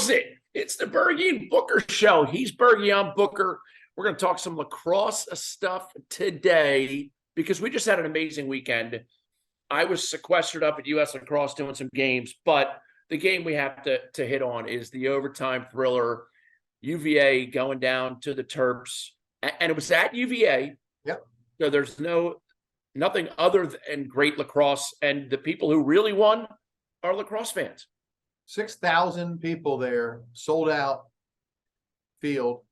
knows it. It's the Bergie and Booker show. He's Bergie, I'm Booker. We're going to talk some lacrosse stuff today because we just had an amazing weekend. I was sequestered up at U.S. Lacrosse doing some games, but the game we have to hit on is the overtime thriller, UVA going down to the Terps. And it was at UVA. Yep. So there's nothing other than great lacrosse. And the people who really won are lacrosse fans. 6,000 people there, sold out field,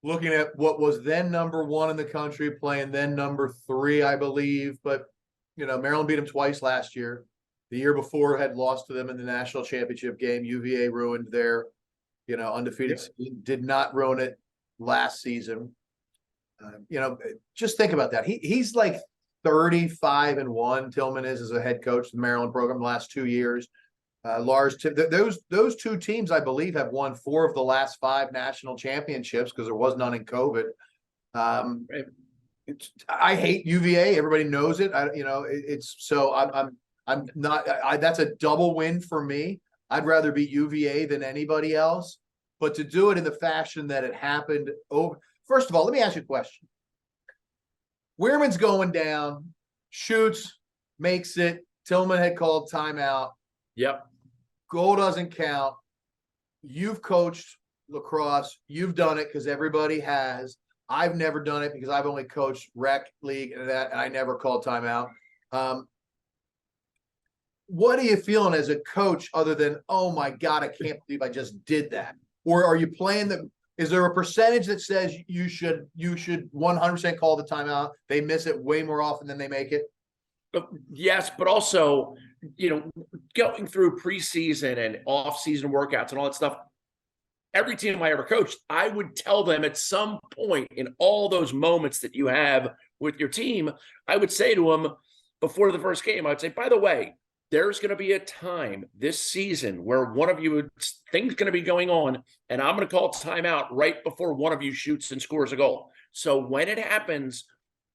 looking at what was then number one in the country, playing then number three, I believe. But, Maryland beat them twice last year. The year before had lost to them in the national championship game. UVA ruined their, undefeated season, did not ruin it last season. Just think about that. He's like 35-1. Tillman is as a head coach of the Maryland program the last 2 years. Lars, those two teams, I believe, have won 4 of the last 5 national championships because there was none in COVID. I hate UVA. Everybody knows it. I'm not. That's a double win for me. I'd rather beat UVA than anybody else. But to do it in the fashion that it happened first of all, let me ask you a question. Weirman's going down, shoots, makes it. Tillman had called timeout. Yep. Goal doesn't count. You've coached lacrosse. You've done it because everybody has. I've never done it because I've only coached rec league and I never called timeout. What are you feeling as a coach other than, oh my God, I can't believe I just did that? Or are you playing is there a percentage that says you should 100% call the timeout? They miss it way more often than they make it. Yes, but also, going through preseason and off-season workouts and all that stuff, every team I ever coached, I would tell them at some point in all those moments that you have with your team, I would say to them before the first game, I would say, by the way, there's going to be a time this season where one of you, things going to be going on, and I'm going to call timeout right before one of you shoots and scores a goal. So when it happens,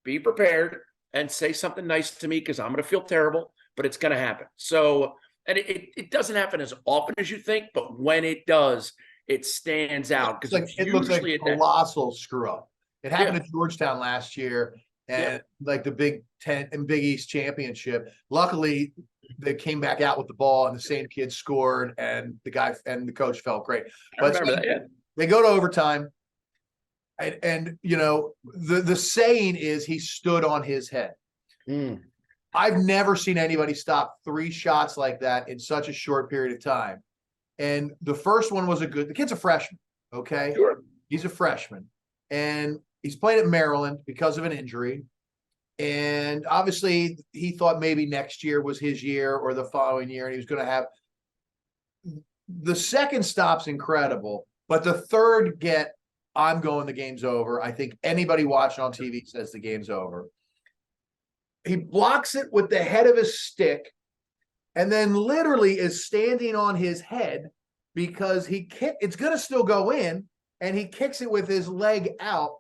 be prepared and say something nice to me because I'm going to feel terrible, but it's going to happen. So, and it doesn't happen as often as you think, but when it does, it stands out because it looks like a colossal screw up. It happened at Georgetown last year and like the Big Ten and Big East championship. Luckily, they came back out with the ball and the same kid scored and the guy and the coach felt great. But they go to overtime. And the saying is he stood on his head. I've never seen anybody stop 3 shots like that in such a short period of time. And the first one was the kid's a freshman. Okay. Sure. He's a freshman and he's playing at Maryland because of an injury. And obviously he thought maybe next year was his year or the following year. And he was going to have the second stop's incredible, but the third I'm going, the game's over. I think anybody watching on TV says the game's over. He blocks it with the head of his stick and then literally is standing on his head because it's going to still go in, and he kicks it with his leg out,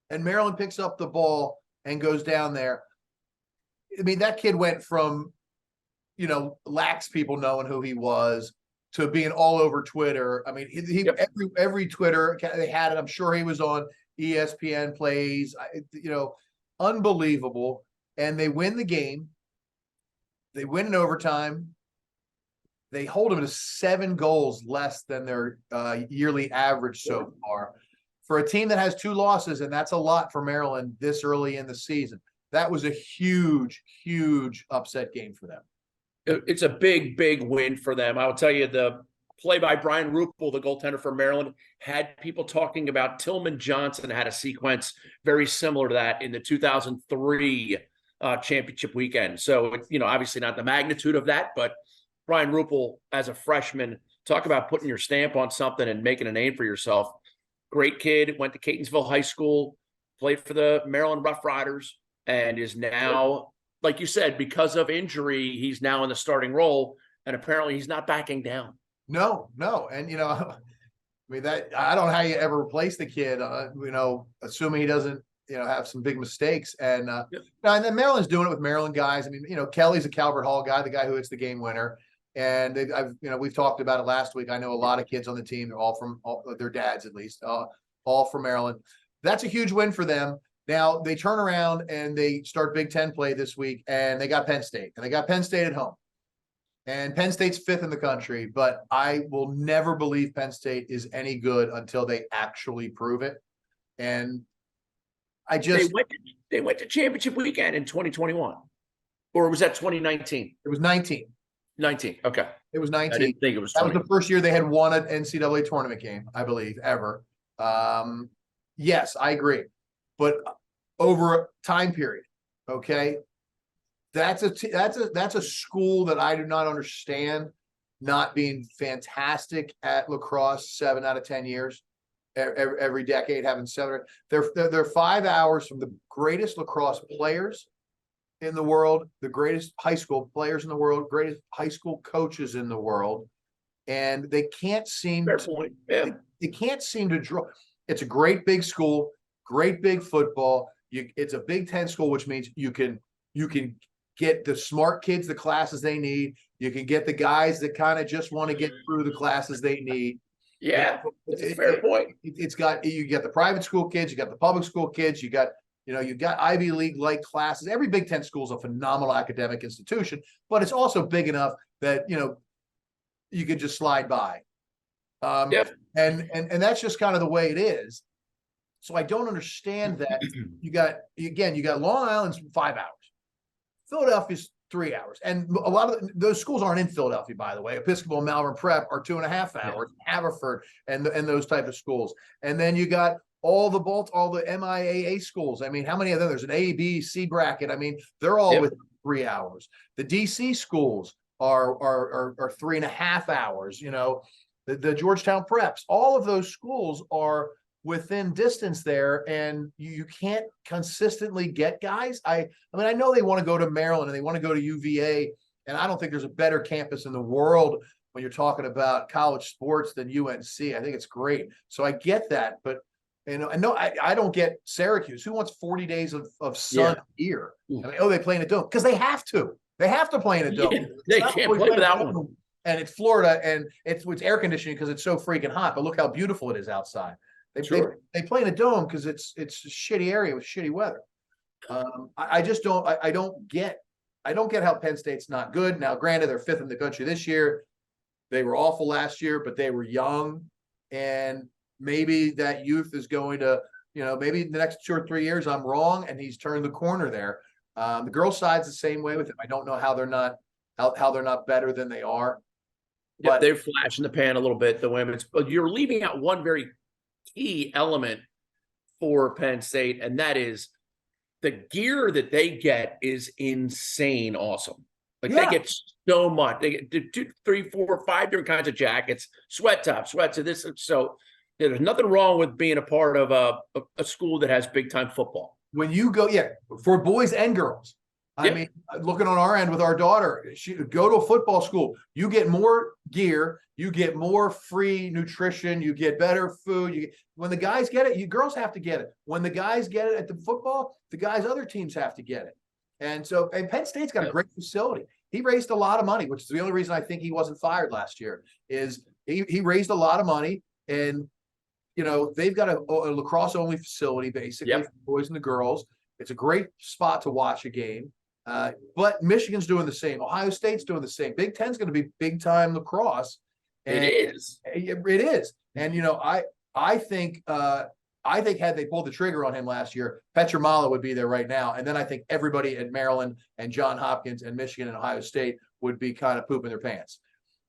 and Maryland picks up the ball and goes down there. I mean, that kid went from, lax people knowing who he was to being all over Twitter. I mean, every Twitter they had it. I'm sure he was on ESPN plays. Unbelievable. And they win the game. They win in overtime. They hold them to 7 goals less than their yearly average so far. For a team that has 2 losses, and that's a lot for Maryland this early in the season. That was a huge, huge upset game for them. It's a big, big win for them. I will tell you, the play by Brian Rupel, the goaltender for Maryland, had people talking about Tillman Johnson had a sequence very similar to that in the 2003 championship weekend. So, obviously not the magnitude of that, but Brian Rupel as a freshman, talk about putting your stamp on something and making a name for yourself. Great kid, went to Catonsville High School, played for the Maryland Rough Riders, and is now, like you said, because of injury, he's now in the starting role, and apparently he's not backing down. No. And, I don't know how you ever replace the kid, assuming he doesn't, have some big mistakes. And, and then Maryland's doing it with Maryland guys. I mean, Kelly's a Calvert Hall guy, the guy who hits the game winner. And we've talked about it last week. I know a lot of kids on the team. They're all from their dads, at least, all from Maryland. That's a huge win for them. Now they turn around and they start Big Ten play this week, and they got Penn State, and they got Penn State at home. And Penn State's 5th in the country, but I will never believe Penn State is any good until they actually prove it. And they went to championship weekend in 2021, or was that 2019? It was 19. 19. Okay. It was 19. I didn't think it was 20.20. That was the first year they had won an NCAA tournament game, I believe, ever. Yes, I agree. But over a time period, okay, that's a school that I do not understand not being fantastic at lacrosse 7 out of 10 years, every decade having 7. They're 5 hours from the greatest lacrosse players in the world, the greatest high school players in the world, greatest high school coaches in the world, and they can't seem they can't seem to draw. It's a great big school, great big football. It's a Big Ten school, which means you can get the smart kids the classes they need. You can get the guys that kind of just want to get through the classes they need. Yeah, it's a fair point. You got the private school kids, you got the public school kids, you got Ivy League like classes. Every Big Ten school is a phenomenal academic institution, but it's also big enough that you could just slide by. And that's just kind of the way it is. So I don't understand that. You got Long Island's 5 hours, Philadelphia's 3 hours, and a lot of those schools aren't in Philadelphia, by the way. Episcopal and Malvern Prep are 2.5 hours. Haverford and those type of schools, and then you got all the MIAA schools. I mean, how many of them? There's an A, B, C bracket. I mean, they're all within 3 hours. The DC schools are 3.5 hours. The Georgetown Preps, all of those schools are within distance there, and you can't consistently get guys. I mean, I know they want to go to Maryland and they want to go to UVA, and I don't think there's a better campus in the world when you're talking about college sports than UNC. I think it's great. So I get that, but I don't get Syracuse. Who wants 40 days of sun here? I mean, they play in a dome because they have to. They have to play in a dome. Yeah, they can't play without one. And it's Florida, and it's air conditioning because it's so freaking hot. But look how beautiful it is outside. They play in a dome because it's a shitty area with shitty weather. I just don't. I don't get how Penn State's not good. Now, granted, they're 5th in the country this year. They were awful last year, but they were young, and maybe that youth is going to, maybe the next 2 or 3 years I'm wrong, and he's turned the corner there. The girls' side's the same way with him. I don't know how they're not better than they are. But they're flashing the pan a little bit, the women's. But you're leaving out one very key element for Penn State, and that is the gear that they get is insane awesome. They get so much. They get 2, 3, 4, 5 different kinds of jackets, sweat tops, sweats. So there's nothing wrong with being a part of a school that has big time football. When you go, for boys and girls. I mean, looking on our end with our daughter, she go to a football school. You get more gear, you get more free nutrition, you get better food. When the guys get it, you girls have to get it. When the guys get it at the football, the guys other teams have to get it. And Penn State's got a great facility. He raised a lot of money, which is the only reason I think he wasn't fired last year. Is he raised a lot of money, and they've got a lacrosse only facility basically for the boys and the girls. It's a great spot to watch a game. But Michigan's doing the same. Ohio State's doing the same. Big Ten's going to be big time lacrosse. And it is. And I think had they pulled the trigger on him last year, Petramala would be there right now. And then I think everybody at Maryland and Johns Hopkins and Michigan and Ohio State would be kind of pooping their pants,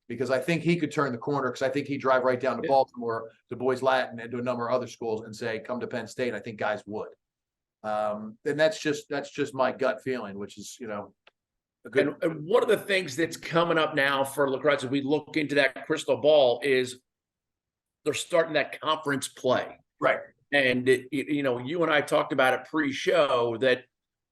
because I think he could turn the corner, because I think he'd drive right down to Baltimore, to Boys Latin, and to a number of other schools and say, come to Penn State. I think guys would. And that's just my gut feeling, which is, and one of the things that's coming up now for lacrosse, as we look into that crystal ball, is they're starting that conference play. Right. And, you and I talked about it pre-show that,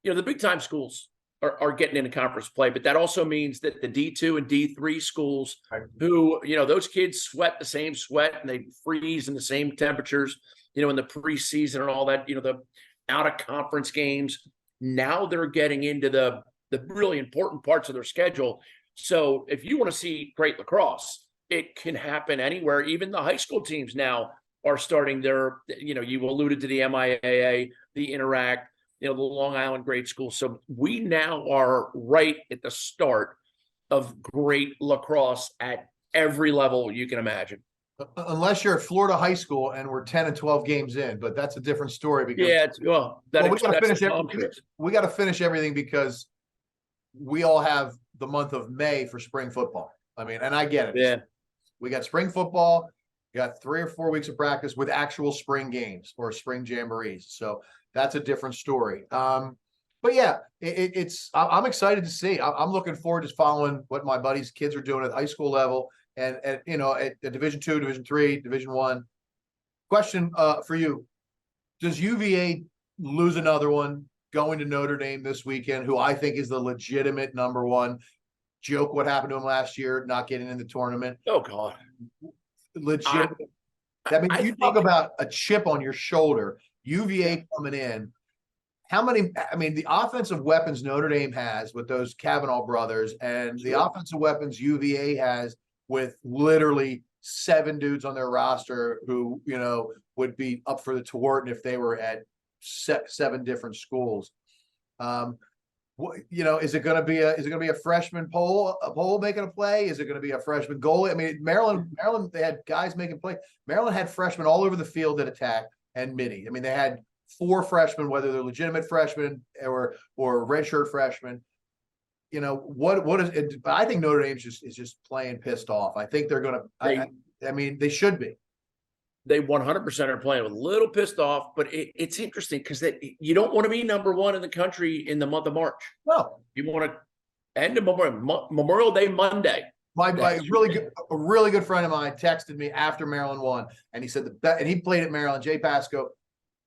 the big time schools are getting into conference play, but that also means that the D2 and D3 schools who, those kids sweat the same sweat and they freeze in the same temperatures, in the preseason and all that, the out of conference games. Now they're getting into the really important parts of their schedule. So if you want to see great lacrosse, it can happen anywhere. Even the high school teams now are starting their, you alluded to the MIAA, the Interact, the Long Island grade school. So we now are right at the start of great lacrosse at every level you can imagine. Unless you're at Florida high school and we're 10 and 12 games in, but that's a different story because we got to finish we got to finish everything because we all have the month of May for spring football. I mean, and I get it. Yeah. We got spring football, we got 3 or 4 weeks of practice with actual spring games or spring jamborees. So that's a different story. But yeah, I'm excited to see. I'm looking forward to following what my buddies' kids are doing at the high school level and at Division II, Division III, Division I. Question for you: does UVA lose another one going to Notre Dame this weekend, who I think is the legitimate number one? Joke what happened to him last year, not getting in the tournament. Oh God, legit. You talk about a chip on your shoulder. UVA coming in. How many? I mean, the offensive weapons Notre Dame has with those Kavanaugh brothers, and the offensive weapons UVA has with literally 7 dudes on their roster who would be up for the Tewaaraton if they were at 7 different schools. Is it going to be a freshman pole making a play? Is it going to be a freshman goalie? I mean, Maryland, they had guys making plays. Maryland had freshmen all over the field at attack and midi. I mean, they had 4 freshmen, whether they're legitimate freshmen or redshirt freshmen. What is it? But I think Notre Dame is just playing pissed off. I think they're going to. I mean, they should be. They 100% are playing a little pissed off, but it's interesting because you don't want to be number 1 in the country in the month of March. No, you want to end of Memorial Day Monday. My a really good friend of mine texted me after Maryland won, and he said and he played at Maryland. Jay Pasco,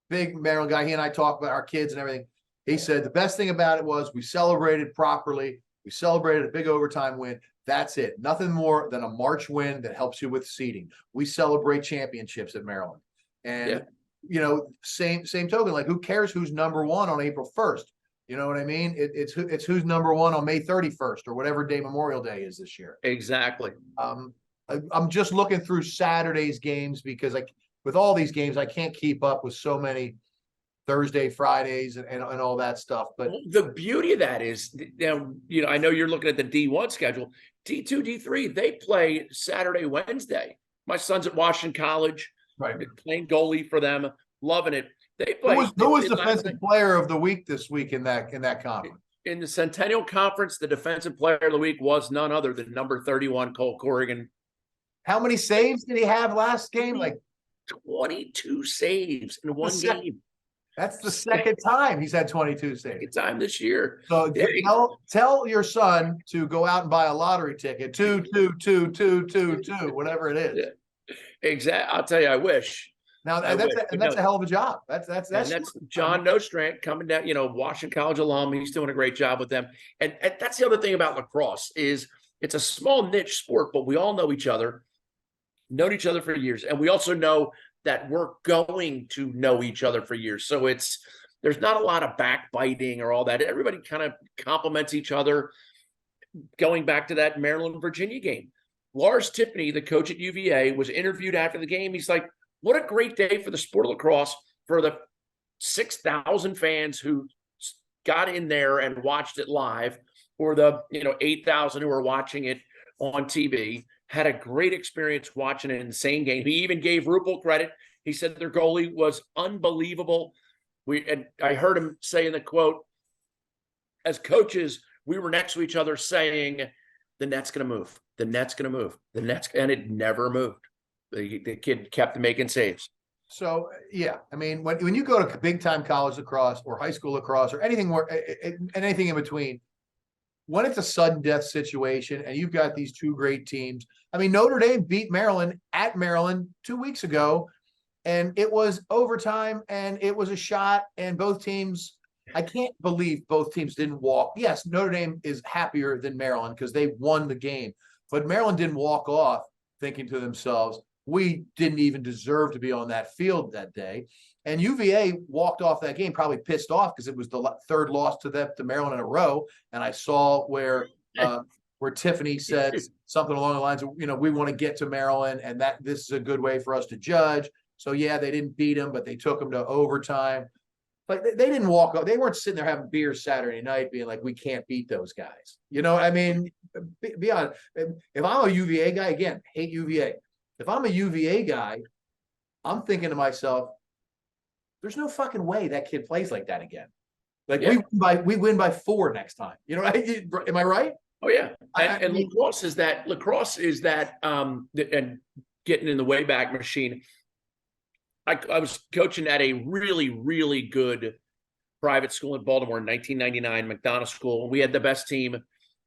big Maryland guy. He and I talked about our kids and everything. He said the best thing about it was we celebrated properly. We celebrated a big overtime win. That's it. Nothing more than a March win that helps you with seeding. We celebrate championships at Maryland. And, same token, like who cares who's number 1 on April 1st? You know what I mean? It's who's number 1 on May 31st or whatever day Memorial Day is this year. Exactly. I'm just looking through Saturday's games because with all these games, I can't keep up with so many Thursday, Fridays, and all that stuff. But the beauty of that is, I know you're looking at the D1 schedule. D2, D3, they play Saturday, Wednesday. My son's at Washington College, right, playing goalie for them, loving it. They play. Who was defensive player of the week this week in that conference? In the Centennial Conference, the defensive player of the week was none other than number 31, Cole Corrigan. How many saves did he have last game? Like 22 saves in one game. That's the second time he's had 22 saves. Second time this year. So tell your son to go out and buy a lottery ticket. 2, 2, 2, 2, 2, 2, whatever it is. Yeah. Exactly. I'll tell you, I wish. Now that's a hell of a job. That's John Nostrand coming down. Washington College alum. He's doing a great job with them. And that's the other thing about lacrosse is it's a small niche sport, but we all know each other, known each other for years, and we also know that we're going to know each other for years. So there's not a lot of backbiting or all that. Everybody kind of compliments each other. Going back to that Maryland-Virginia game, Lars Tiffany, the coach at UVA, was interviewed after the game. He's like, what a great day for the sport of lacrosse, for the 6,000 fans who got in there and watched it live, or the 8,000 who are watching it on TV. Had a great experience watching an insane game. He even gave Rupel credit. He said their goalie was unbelievable. I heard him say in the quote, as coaches, we were next to each other saying, the net's going to move. The net's going to move. And it never moved. The kid kept making saves. So, yeah, I mean, when you go to big time college lacrosse or high school lacrosse or anything in between, when it's a sudden death situation and you've got these 2 great teams, I mean, Notre Dame beat Maryland at Maryland 2 weeks ago, and it was overtime and it was a shot, and both teams, I can't believe both teams didn't walk. Yes, Notre Dame is happier than Maryland because they won the game, but Maryland didn't walk off thinking to themselves, we didn't even deserve to be on that field that day. And UVA walked off that game probably pissed off because it was the 3rd loss to Maryland in a row. And I saw where where Tiffany says something along the lines of, we want to get to Maryland and that this is a good way for us to judge. So yeah, they didn't beat them, but they took them to overtime. Like they didn't walk up. They weren't sitting there having beers Saturday night being like, we can't beat those guys. I mean, be honest. If I'm a UVA guy, again, hate UVA. If I'm a UVA guy, I'm thinking to myself, there's no fucking way that kid plays like that again. Like we win by 4 next time. Am I right? Oh yeah. And lacrosse is that and getting in the Wayback Machine. I was coaching at a really, really good private school in Baltimore in 1999, McDonough School. And we had the best team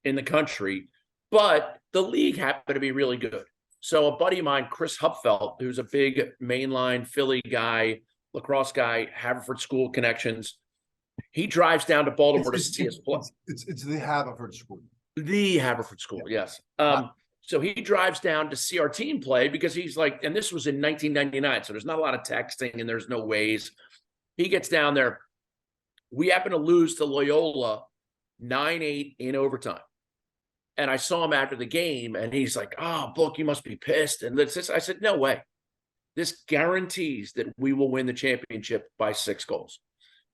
in the country, but the league happened to be really good. So a buddy of mine, Chris Hupfeld, who's a big mainline Philly guy, lacrosse guy, Haverford School connections, he drives down to Baltimore to see us play. It's the Haverford School. The Haverford School, yes. So he drives down to see our team play because he's like, and this was in 1999, so there's not a lot of texting and there's no ways. He gets down there. We happen to lose to Loyola 9-8 in overtime. And I saw him after the game, and he's like, "Oh, Book, you must be pissed." And I said, "No way. This guarantees that we will win the championship by 6 goals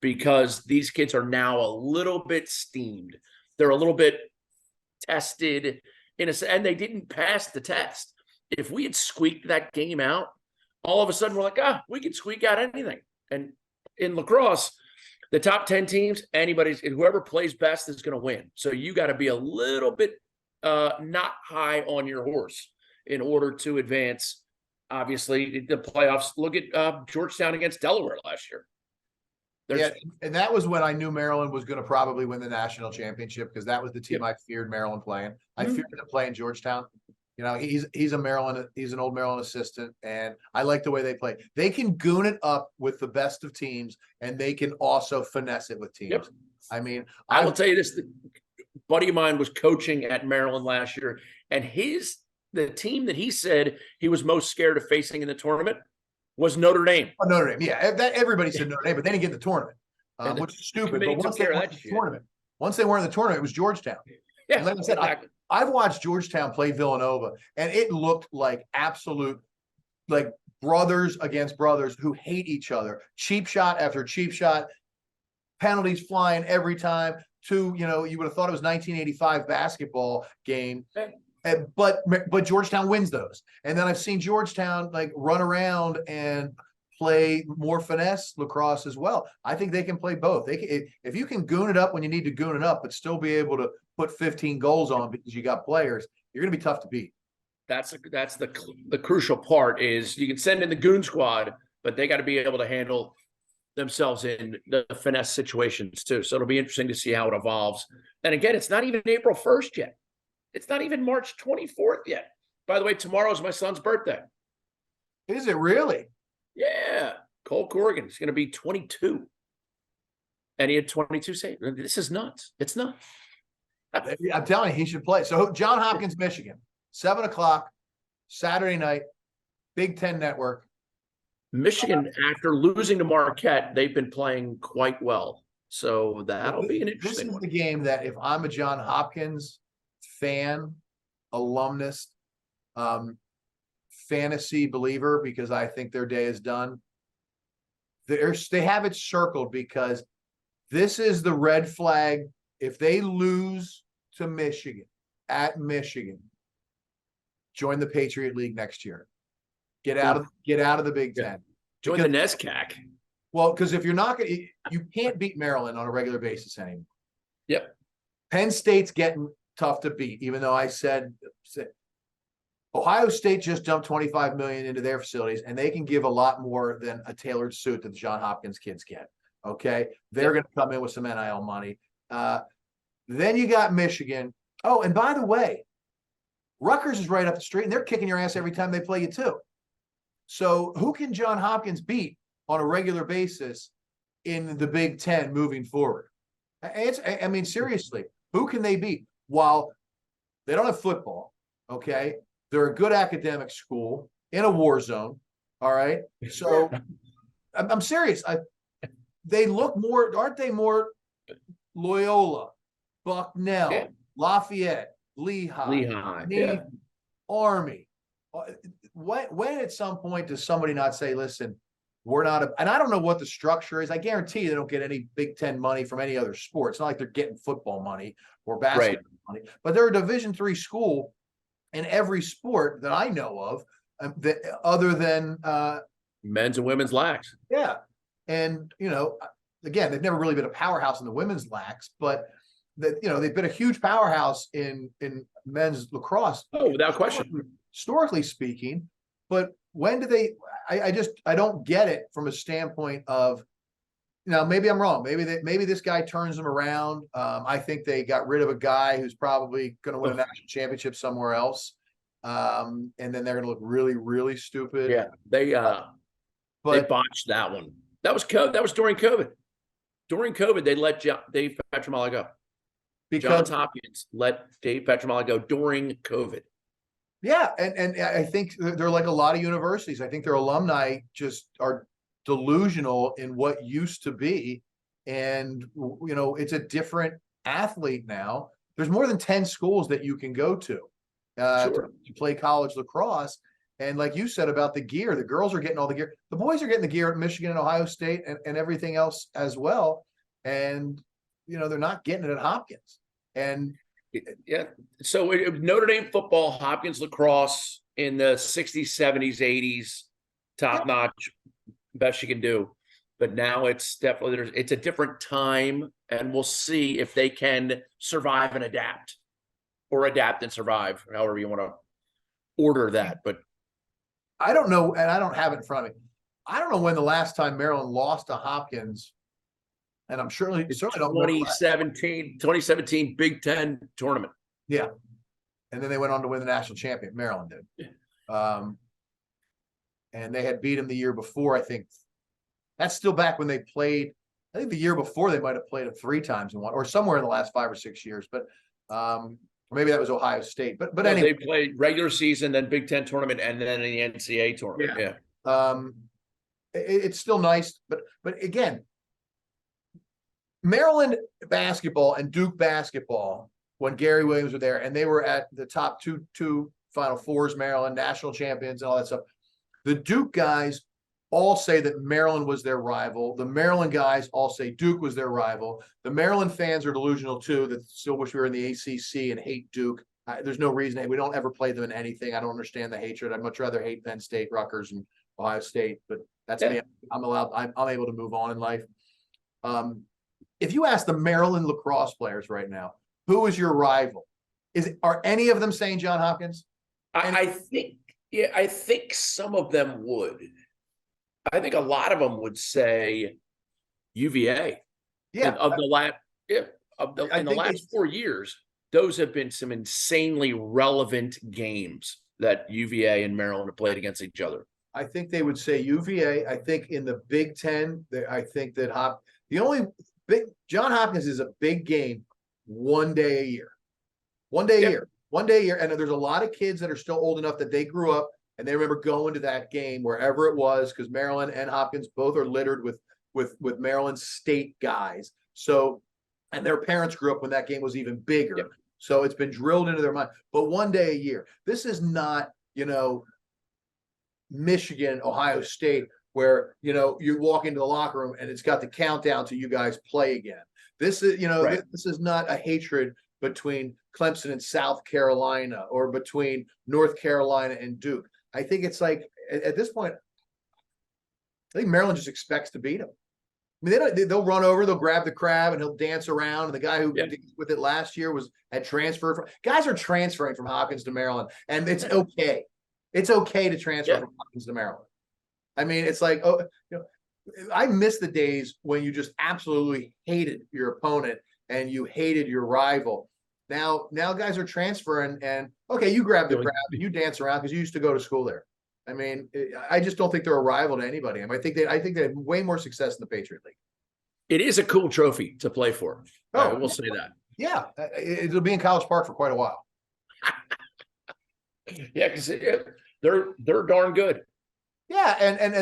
because these kids are now a little bit steamed. They're a little bit tested and they didn't pass the test. If we had squeaked that game out, all of a sudden we're like, we can squeak out anything." And in lacrosse, the top 10 teams, whoever plays best is going to win. So you got to be a little bit not high on your horse in order to advance. Obviously, the playoffs. Look at Georgetown against Delaware last year. And that was when I knew Maryland was going to probably win the national championship because that was the team I feared Maryland playing. I feared them playing Georgetown. He's an old Maryland assistant, and I like the way they play. They can goon it up with the best of teams, and they can also finesse it with teams. Yep. I mean, I will tell you this: the buddy of mine was coaching at Maryland last year, and the team that he said he was most scared of facing in the tournament was Notre Dame. Oh, Notre Dame, yeah. Everybody said Notre Dame, but they didn't get in the tournament, which is stupid. But once they were in the tournament, it was Georgetown. Yeah, and like I said, exactly. I've watched Georgetown play Villanova, and it looked like absolute, like brothers against brothers who hate each other. Cheap shot after cheap shot, penalties flying every time. You would have thought it was 1985 basketball game. Okay. But Georgetown wins those. And then I've seen Georgetown like run around and play more finesse lacrosse as well. I think they can play both. If you can goon it up when you need to goon it up, but still be able to put 15 goals on because you got players, you're going to be tough to beat. That's the crucial part is you can send in the goon squad, but they got to be able to handle themselves in the finesse situations too. So it'll be interesting to see how it evolves. And again, it's not even April 1st yet. It's not even March 24th yet. By the way, tomorrow's my son's birthday. Is it really? Yeah. Cole Corrigan is going to be 22. And he had 22 saves. This is nuts. It's nuts. I'm telling you, he should play. So John Hopkins, Michigan, 7:00 Saturday night, Big Ten Network. Michigan, after losing to Marquette, they've been playing quite well. So that'll be an interesting one. This is the game that if I'm a John Hopkins fan, alumnus, fantasy believer, because I think their day is done. They have it circled because this is the red flag. If they lose to Michigan at Michigan, join the Patriot League next year. Get out of the Big Ten. Join the NESCAC. Well, because if you're not going to, you can't beat Maryland on a regular basis anymore. Yep. Penn State's getting tough to beat, even though I said Ohio State just dumped $25 million into their facilities, and they can give a lot more than a tailored suit that the John Hopkins kids get. Okay, they're going to come in with some NIL money. Then you got Michigan. Oh, and by the way, Rutgers is right up the street, and they're kicking your ass every time they play you too. So who can John Hopkins beat on a regular basis in the Big Ten moving forward? I mean, seriously, who can they beat? While they don't have football, okay, they're a good academic school in a war zone. All right, so I'm serious. They look more, aren't they more Loyola, Bucknell, Lafayette, Lehigh, Lehigh, Navy, yeah. Army. When at some point does somebody not say, listen, we're not and I don't know what the structure is. I guarantee you they don't get any Big Ten money from any other sport. It's not like they're getting football money or basketball money, but they're a Division III school in every sport that I know of, that other than Men's and women's lax. yeah. And again, they've never really been a powerhouse in the women's lax, but that they've been a huge powerhouse in men's lacrosse. Oh, without question. Historically speaking, but when do they? I don't get it from a standpoint of, maybe I'm wrong. Maybe this guy turns them around. I think they got rid of a guy who's probably going to win a national championship somewhere else, and then they're going to look really, really stupid. Yeah, they botched that one. That was during COVID. During COVID, they let Dave Petramala go. Johns Hopkins let Dave Petramala go during COVID. Yeah, and I think they're like a lot of universities. I think their alumni just are delusional in what used to be, and it's a different athlete now. There's more than 10 schools that you can go to to play college lacrosse. And like you said about the gear, the girls are getting all the gear. The boys are getting the gear at Michigan and Ohio State and everything else as well. And they're not getting it at Hopkins. And yeah, so Notre Dame football, Hopkins lacrosse in the 60s, 70s, 80s, top notch, best you can do. But now it's definitely it's a different time, and we'll see if they can survive and adapt, or adapt and survive, however you want to order that. But I don't know, and I don't have it in front of me. I don't know when the last time Maryland lost to Hopkins. And I'm certainly don't 2017 Big Ten tournament. Yeah. And then they went on to win the national champion. Maryland did. And they had beat him the year before, I think. That's still back when they played. I think the year before they might have played him 3 times in one, or somewhere in the last 5 or 6 years. But maybe that was Ohio State. But anyway, they played regular season, then Big Ten tournament, and then in the NCAA tournament. Yeah. It's still nice, but again, Maryland basketball and Duke basketball, when Gary Williams were there, and they were at the top two Final Fours, Maryland, national champions, and all that stuff. The Duke guys all say that Maryland was their rival. The Maryland guys all say Duke was their rival. The Maryland fans are delusional too, that still wish we were in the ACC and hate Duke. There's no reason. We don't ever play them in anything. I don't understand the hatred. I'd much rather hate Penn State, Rutgers, and Ohio State. But that's me. I'm able to move on in life. If you ask the Maryland lacrosse players right now, who is your rival? Are any of them saying Johns Hopkins? I think some of them would. I think a lot of them would say UVA. Yeah. In the last 4 years, those have been some insanely relevant games that UVA and Maryland have played against each other. I think they would say UVA. I think in the Big Ten, I think that Johns Hopkins is a big game one day a year. And there's a lot of kids that are still old enough that they grew up and they remember going to that game wherever it was, because Maryland and Hopkins both are littered with Maryland State guys. So, and their parents grew up when that game was even bigger. Yep. So it's been drilled into their mind. But one day a year. This is not, Michigan, Ohio State, where you walk into the locker room and it's got the countdown to you guys play again. This is This is not a hatred between Clemson and South Carolina, or between North Carolina and Duke. I think it's like at this point, I think Maryland just expects to beat them. I mean, they'll run over, they'll grab the crab, and he'll dance around. And the guy who did with it last year had transferred. Guys are transferring from Hopkins to Maryland, and it's okay. It's okay to transfer from Hopkins to Maryland. I mean, it's like, I miss the days when you just absolutely hated your opponent and you hated your rival. Now guys are transferring, and okay, you grab the crowd and you dance around because you used to go to school there. I mean, I just don't think they're a rival to anybody. I mean, I think they had way more success in the Patriot League. It is a cool trophy to play for. I will say that. Yeah, it'll be in College Park for quite a while. Yeah, because they're darn good. Yeah, and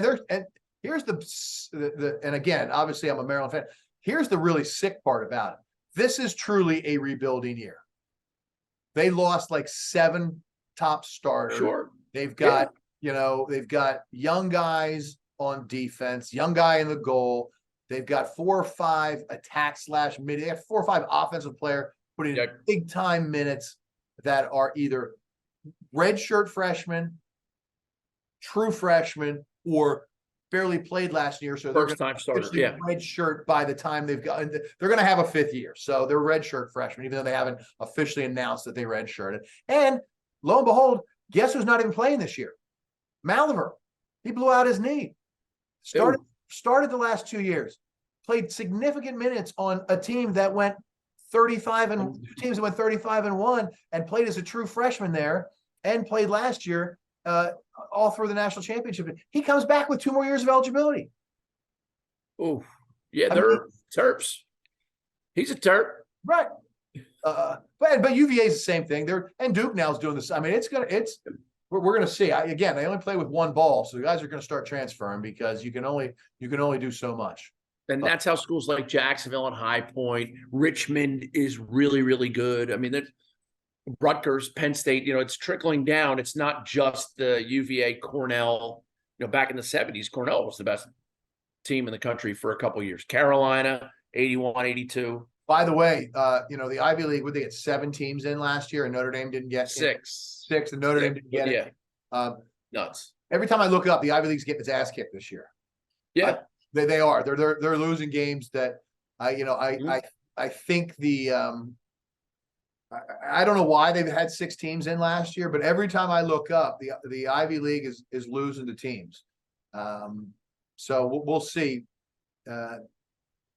here's the and again, obviously I'm a Maryland fan. Here's the really sick part about it. This is truly a rebuilding year. they lost like 7 top starters. Sure. They've got, they've got young guys on defense, young guy in the goal. They've got 4 or 5 attack / mid. They have 4 or 5 offensive player putting in big time minutes that are either redshirt freshmen, true freshmen, or barely played last year. So they're first time starter. Red shirt by the time they're going to have a 5th year. So they're redshirt freshmen, even though they haven't officially announced that they redshirted. And lo and behold, guess who's not even playing this year? Maliver. He blew out his knee. Started the last 2 years, played significant minutes on a team that went 35-1 and played as a true freshman there and played last year all through the national championship. He comes back with 2 more years of eligibility. Oh, yeah, they're Terps. He's a Terp. Right. But UVA is the same thing. And Duke now is doing this. I mean, we're going to see. Again, they only play with 1 ball, so the guys are going to start transferring because you can only do so much. And that's how schools like Jacksonville and High Point, Richmond is really, really good. I mean, that Rutgers, Penn State, it's trickling down. It's not just the UVA, Cornell. Back in the 70s, Cornell was the best team in the country for a couple of years. Carolina, 81, 82. By the way, the Ivy League, would they get 7 teams in last year, and Notre Dame didn't get 6, and Notre Dame didn't get it. Nuts. Every time I look up, the Ivy League's getting its ass kicked this year. Yeah, they are. They're losing games that I think I don't know why they've had 6 teams in last year, but every time I look up, the Ivy League is losing to teams. So we'll see.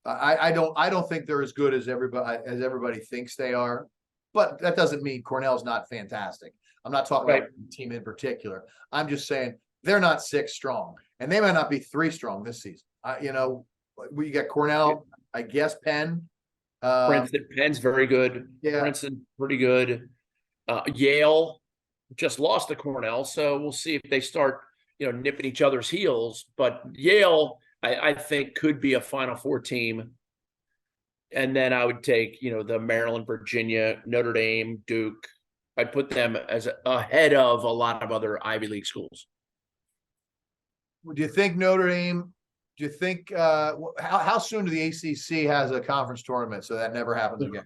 I don't think they're as good as everybody thinks they are, but that doesn't mean Cornell's not fantastic. I'm not talking about a team in particular. I'm just saying they're not 6 strong, and they might not be 3 strong this season. We got Cornell, I guess Penn. Penn's very good. Yeah. Princeton, pretty good. Yale just lost to Cornell, so we'll see if they start, nipping each other's heels. But Yale, I think, could be a Final Four team. And then I would take, the Maryland, Virginia, Notre Dame, Duke. I'd put them as ahead of a lot of other Ivy League schools. Do you think Notre Dame? Do you think how soon do the ACC has a conference tournament so that never happens again?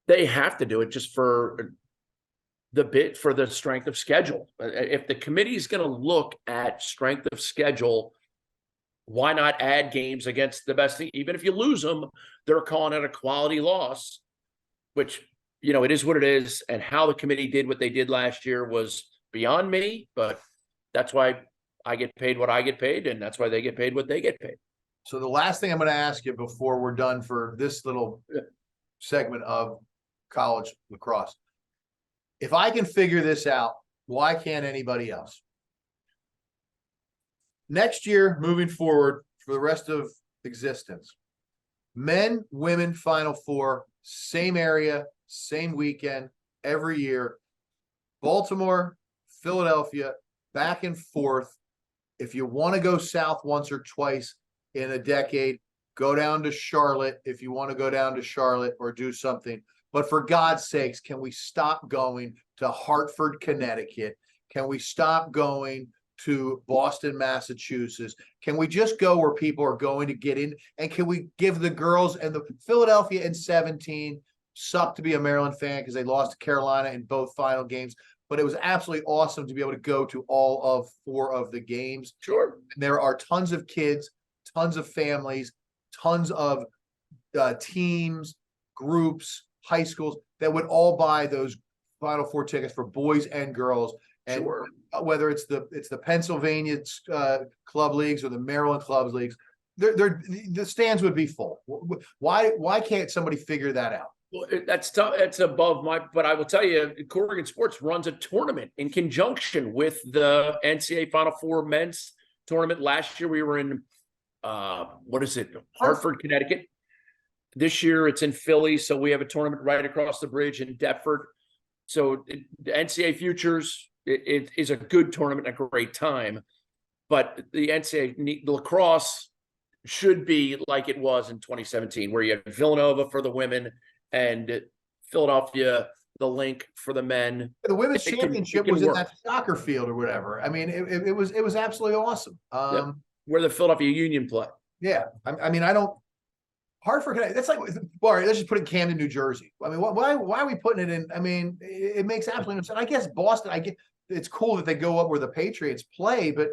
They have to do it just for the strength of schedule. If the committee is going to look at strength of schedule, why not add games against the best team? Even if you lose them, they're calling it a quality loss, which, it is what it is. And how the committee did what they did last year was beyond me, but that's why I get paid what I get paid, and that's why they get paid what they get paid. So the last thing I'm going to ask you before we're done for this little segment of college lacrosse, if I can figure this out, why can't anybody else? Next year, moving forward for the rest of existence, men, women, Final Four, same area, same weekend, every year. Baltimore, Philadelphia, back and forth. If you want to go south once or twice in a decade, go down to Charlotte if you want to go down to Charlotte or do something. But for God's sakes, can we stop going to Hartford, Connecticut? Can we stop going to Boston, Massachusetts? Can we just go where people are going to get in? And can we give the girls and the Philadelphia in 17 sucked to be a Maryland fan because they lost to Carolina in both final games. But it was absolutely awesome to be able to go to all of 4 of the games. Sure. And there are tons of kids, tons of families, tons of teams, groups, high schools that would all buy those Final Four tickets for boys and girls. And sure. Whether it's the Pennsylvania club leagues or the Maryland club leagues, the stands would be full. Why can't somebody figure that out? Well, that's tough. It's above but I will tell you, Corrigan Sports runs a tournament in conjunction with the NCAA Final Four men's tournament. Last year we were in, Hartford, Connecticut. This year it's in Philly. So we have a tournament right across the bridge in Deptford. So the NCAA Futures, it is a good tournament, a great time. But the NCAA lacrosse should be like it was in 2017, where you had Villanova for the women and Philadelphia the link for the men. The women's It championship can was in work. that soccer field or whatever. I mean, it was absolutely awesome. Yep. Where the Philadelphia Union play. Yeah, I mean, I don't. Hartford, that's like, well, let's just put it in Camden, New Jersey. I mean, why are we putting it in? I mean, it makes absolutely no sense. I guess Boston, I get it's cool that they go up where the Patriots play, but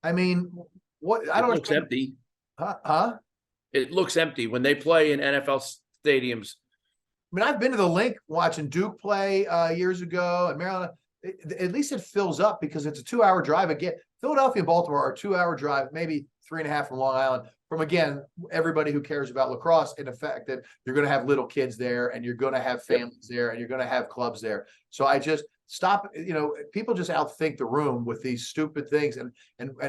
I mean, what I don't It looks empty. Huh? It looks empty when they play in NFL stadiums. I mean, I've been to the link watching Duke play years ago and Maryland. At least it fills up because it's a 2-hour drive. Again, Philadelphia and Baltimore are a 2-hour drive, maybe 3.5 from Long Island. From again, everybody who cares about lacrosse, and the fact that you're going to have little kids there, and you're going to have families there, and you're going to have clubs there. So I just stop. People just outthink the room with these stupid things, and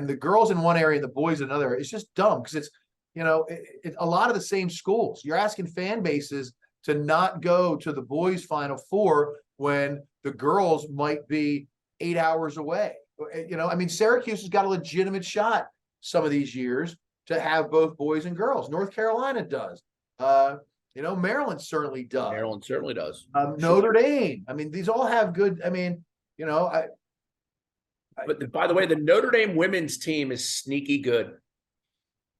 the girls in one area and the boys in another. It's just dumb because it's a lot of the same schools. You're asking fan bases to not go to the boys' Final Four when the girls might be 8 hours away. I mean, Syracuse has got a legitimate shot some of these years to have both boys and girls. North Carolina does. Maryland certainly does. Maryland certainly does. Notre Dame. I mean, these all have good. I mean, But by the way, the Notre Dame women's team is sneaky good.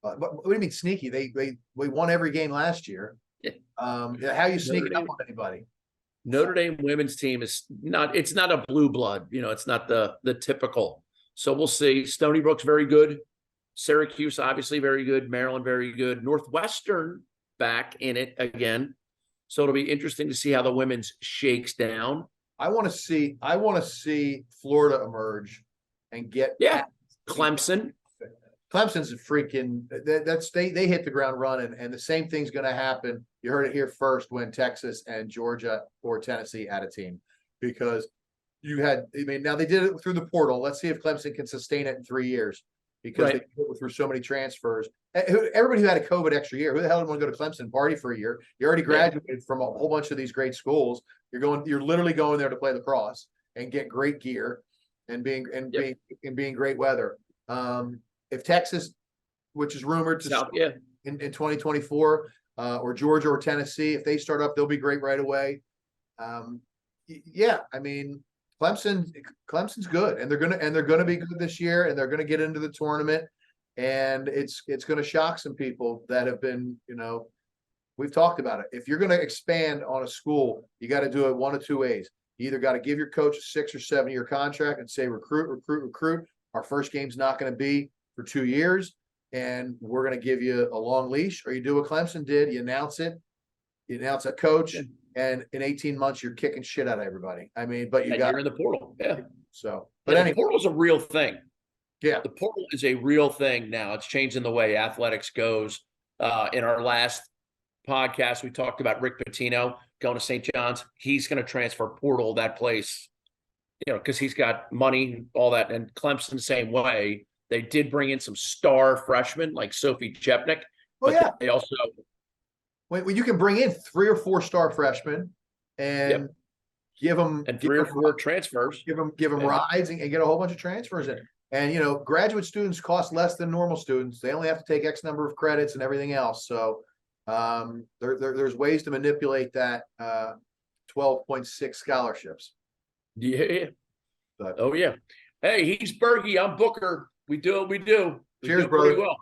What do you mean sneaky? They won every game last year. Yeah. How you sneaking up on anybody? Notre Dame women's team is not. It's not a blue blood. It's not the typical. So we'll see. Stony Brook's very good. Syracuse, obviously, very good. Maryland, very good. Northwestern back in it again. So it'll be interesting to see how the women's shakes down. I want to see Florida emerge and get Clemson. Clemson's a freaking they hit the ground running, and the same thing's going to happen. You heard it here first when Texas and Georgia or Tennessee had a team, because now they did it through the portal. Let's see if Clemson can sustain it in 3 years. Because they go through so many transfers. Everybody who had a COVID extra year, who the hell didn't want to go to Clemson party for a year? You already graduated from a whole bunch of these great schools. You're literally going there to play lacrosse and get great gear and being great weather. If Texas, which is rumored to start in 2024, or Georgia or Tennessee, if they start up, they'll be great right away. I mean, Clemson's good, and they're gonna be good this year, and they're gonna get into the tournament, and it's gonna shock some people that have been, we've talked about it. If you're gonna expand on a school, you got to do it one of two ways. You either got to give your coach a 6 or 7 year contract and say recruit. Our first game's not going to be for 2 years, and we're going to give you a long leash. Or you do what Clemson did: you announce it, you announce a coach. And in 18 months, you're kicking shit out of everybody. I mean, but you're in the portal. Yeah. So, but anyway, the portal is a real thing. Yeah. The portal is a real thing now. It's changing the way athletics goes. In our last podcast, we talked about Rick Pitino going to St. John's. He's going to transfer portal that place, because he's got money, all that. And Clemson, same way. They did bring in some star freshmen like Sophie Chepnik. But they also – when you can bring in 3 or 4 star freshmen and give them 3 or 4 transfers, give them rides and get a whole bunch of transfers in. And graduate students cost less than normal students. They only have to take X number of credits and everything else. So there's ways to manipulate that 12.6 scholarships. Yeah. But, hey, he's Bergie. I'm Booker. We do what we do. Cheers, brother. Well.